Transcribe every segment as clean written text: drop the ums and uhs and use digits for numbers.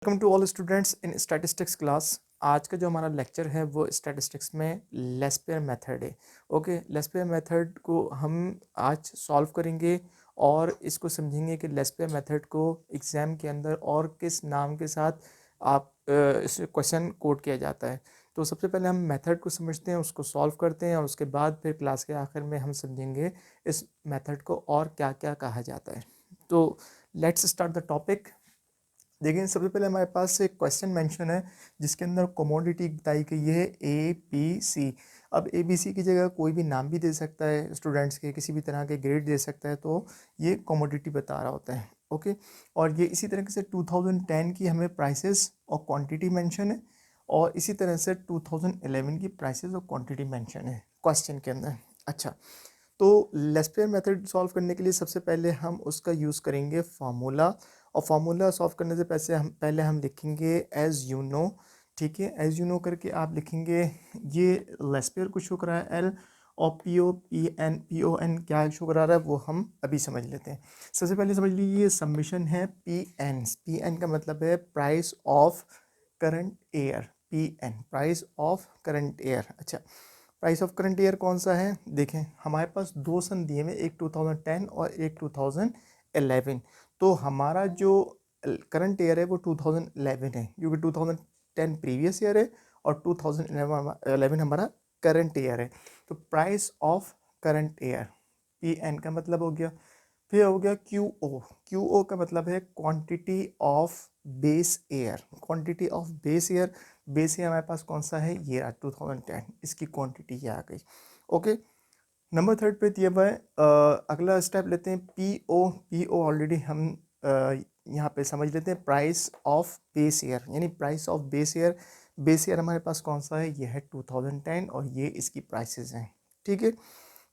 Welcome to all students in statistics class. आज का जो हमारा लेक्चर है वो स्टैटिस्टिक्स में लेस्पेयर मेथड है। ओके, लेस्पेयर मेथड को हम आज सॉल्व करेंगे और इसको समझेंगे कि लेस्पेयर मेथड को एग्ज़ाम के अंदर और किस नाम के साथ आप इस क्वेश्चन कोड किया जाता है। तो सबसे पहले हम मेथड को समझते हैं, उसको सॉल्व करते हैं और उसके बाद फिर क्लास के आखिर में हम समझेंगे इस मेथड को और क्या क्या कहा जाता है। तो लेट्स स्टार्ट द टॉपिक। देखिए, सबसे पहले हमारे पास एक क्वेश्चन मेंशन है जिसके अंदर कमोडिटी बताई गई है ए बी सी। अब ए बी सी की जगह कोई भी नाम भी दे सकता है, स्टूडेंट्स के किसी भी तरह के ग्रेड दे सकता है, तो ये कमोडिटी बता रहा होता है। ओके, और ये इसी तरह से 2010 की हमें प्राइसेस और क्वांटिटी मेंशन है और इसी तरह से 2011 की प्राइसेस और क्वांटिटी मेंशन है क्वेश्चन के अंदर। अच्छा, तो लेस्पेयर मेथड सॉल्व करने के लिए सबसे पहले हम उसका यूज़ करेंगे फार्मूला, और फार्मूला सॉल्व करने से पहले हम लिखेंगे एज यू नो। ठीक है, एज यू नो करके आप लिखेंगे ये लेस्पेयर को शो करा है एल, और पी ओ एन क्या शो करा रहा है वो हम अभी समझ लेते हैं। सबसे पहले समझ लीजिए सबमिशन है पी एन का मतलब है price of current air. Price of current air. अच्छा, प्राइस ऑफ करंट ईयर कौन सा है? देखें, हमारे पास दो सन दिए हुए, एक 2010 और एक 2011। तो हमारा जो करंट ईयर है वो 2011 है, क्योंकि 2010 प्रीवियस ईयर है और 2011 हमारा करंट ईयर है। तो price of current year P N का मतलब हो गया। फिर हो गया क्यू ओ। क्यू ओ का मतलब है quantity of base air. Quantity of base air, base year हमारे पास कौन सा है? ये रहा 2010, इसकी क्वांटिटी ये आ गई। ओके, नंबर थर्ड पे दिया हुआ है। अगला स्टेप लेते हैं पी ओ ऑलरेडी हम यहाँ पे समझ लेते हैं प्राइस ऑफ बेस ईयर, यानी price of base year. Base year हमारे पास कौन सा है? ये है 2010 और ये इसकी प्राइसेस हैं। ठीक है,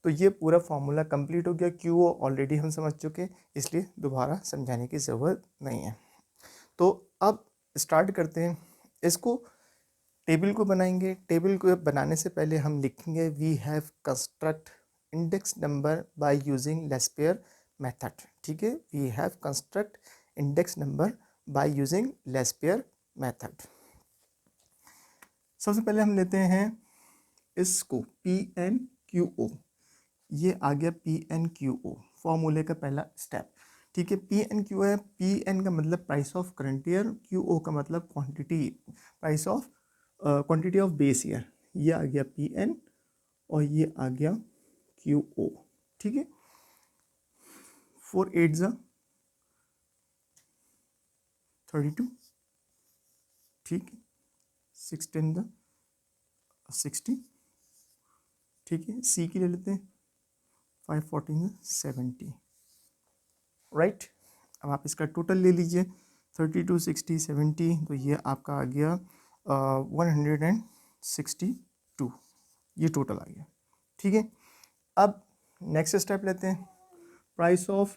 तो ये पूरा फॉर्मूला कंप्लीट हो गया। क्यू ओ ऑलरेडी हम समझ चुके, इसलिए दोबारा समझाने की ज़रूरत नहीं है। तो अब स्टार्ट करते हैं इसको। टेबल को बनाएंगे। टेबल को बनाने से पहले हम लिखेंगे we have construct index number by using Laspeyres method. ठीक है, we have construct index number by using Laspeyres method. सबसे पहले हम लेते हैं इसको पी एन क्यू ओ। ये आ गया पी एन क्यू ओ, फॉर्मूले का पहला स्टेप। ठीक है, पी एन क्यू है। पी एन का मतलब price of current year, Q O का मतलब quantity, price of quantity of base year. ये आ गया पी एन और ये आ गया क्यू ओ। ठीक है, 4 8 ज़ा 32। ठीक है, 6 10 ज़ा 60। ठीक है, सी की ले लेते हैं, 5 14 ज़ा 70। राइट, अब आप इसका टोटल ले लीजिए, 32 60 70, तो ये आपका आ गया 162। ये टोटल आ गया। ठीक है, अब नेक्स्ट स्टेप लेते हैं। Price of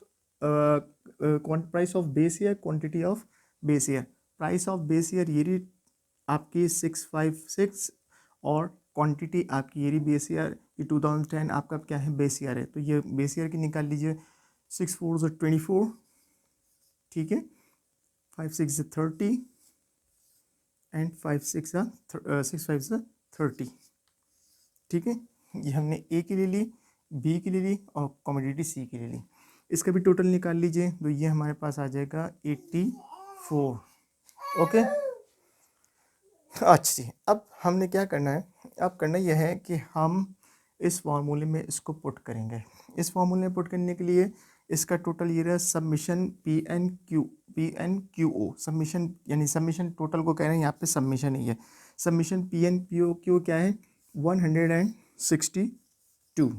base year, quantity of base year. Price of base year ये रही आपकी 656, और क्वांटिटी आपकी ये रही बेस ईयर। ये 2010 आपका क्या है? बेस ईयर है, तो ये बेस ईयर की निकाल लीजिए। 6 4 ज़ा 24। ठीक है, 5 6 ज़ा 30 एंड 5 6 ज़ा 30। ठीक है, ये हमने ए की ले ली, बी की ले ली और कमोडिटी सी की ले ली। इसका भी टोटल निकाल लीजिए, तो ये हमारे पास आ जाएगा 84। ओके, अच्छा जी, अब हमने क्या करना है? अब करना यह है कि हम इस फार्मूले में इसको पुट करेंगे। इस फार्मूले में पुट करने के लिए इसका टोटल ये रहा submission P N Q O. Submission यानी सबमिशन टोटल को कह रहे हैं, यहाँ पे सबमिशन ही है। Submission P N P O Q क्या है? 162।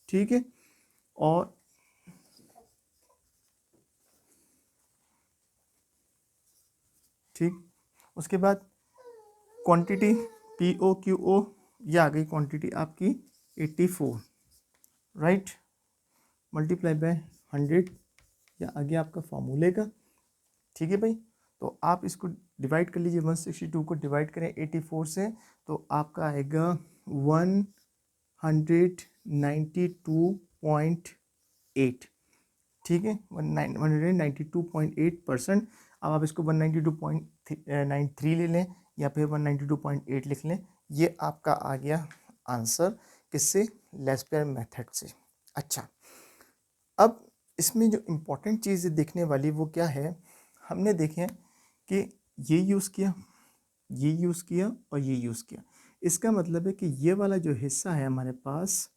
ठीक है, और ठीक, उसके बाद quantity P O Q O, ये आ गई क्वांटिटी आपकी 84। राइट, मल्टीप्लाई बाय 100, या आ गया आपका फॉर्मूले का। ठीक है भाई, तो आप इसको डिवाइड कर लीजिए। 162 को डिवाइड करें 84 से, तो आपका आएगा 192.8। ठीक है, 192.8% अब आप इसको 192.93 ले लें या फिर 192.8 लिख लें, ये आपका आ गया आंसर किससे, लेस्पेयर मेथड से। अच्छा, अब इसमें जो इम्पोर्टेंट चीज़ देखने वाली वो क्या है, हमने देखे कि ये यूज़ किया, ये यूज़ किया और ये यूज़ किया। इसका मतलब है कि ये वाला जो हिस्सा है हमारे पास,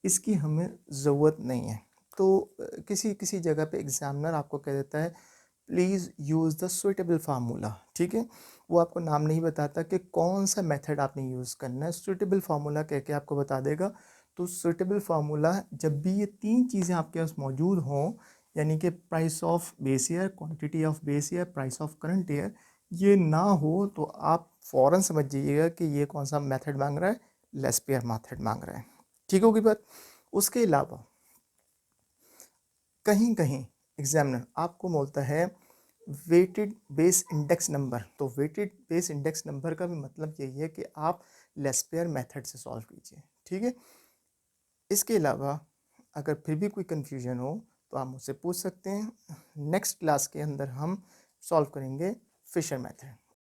इसकी हमें ज़रूरत नहीं है। तो किसी किसी जगह पे एग्ज़ामिनर आपको कह देता है please use the suitable formula, ठीक है। वो आपको नाम नहीं बताता कि कौन सा मेथड आपने यूज़ करना है, सुइटेबल फार्मूला कह के आपको बता देगा। तो सुइटेबल फार्मूला जब भी ये तीन चीज़ें आपके पास मौजूद हों, यानी कि price of base year, quantity of base year, price of current year, ये ना हो तो आप फ़ौरन समझ जाइएगा कि ये कौन सा मेथड मांग रहा है, लेस्पेयर मेथड मांग रहा है। ठीक होगी बात। उसके अलावा कहीं कहीं एग्जामिनर आपको बोलता है वेटेड बेस इंडेक्स नंबर। तो वेटेड बेस इंडेक्स नंबर का भी मतलब यही है कि आप लेस्पेयर मेथड से सॉल्व कीजिए, ठीक है। इसके अलावा अगर फिर भी कोई कन्फ्यूजन हो तो आप मुझसे पूछ सकते हैं। नेक्स्ट क्लास के अंदर हम सॉल्व करेंगे फिशर मेथड।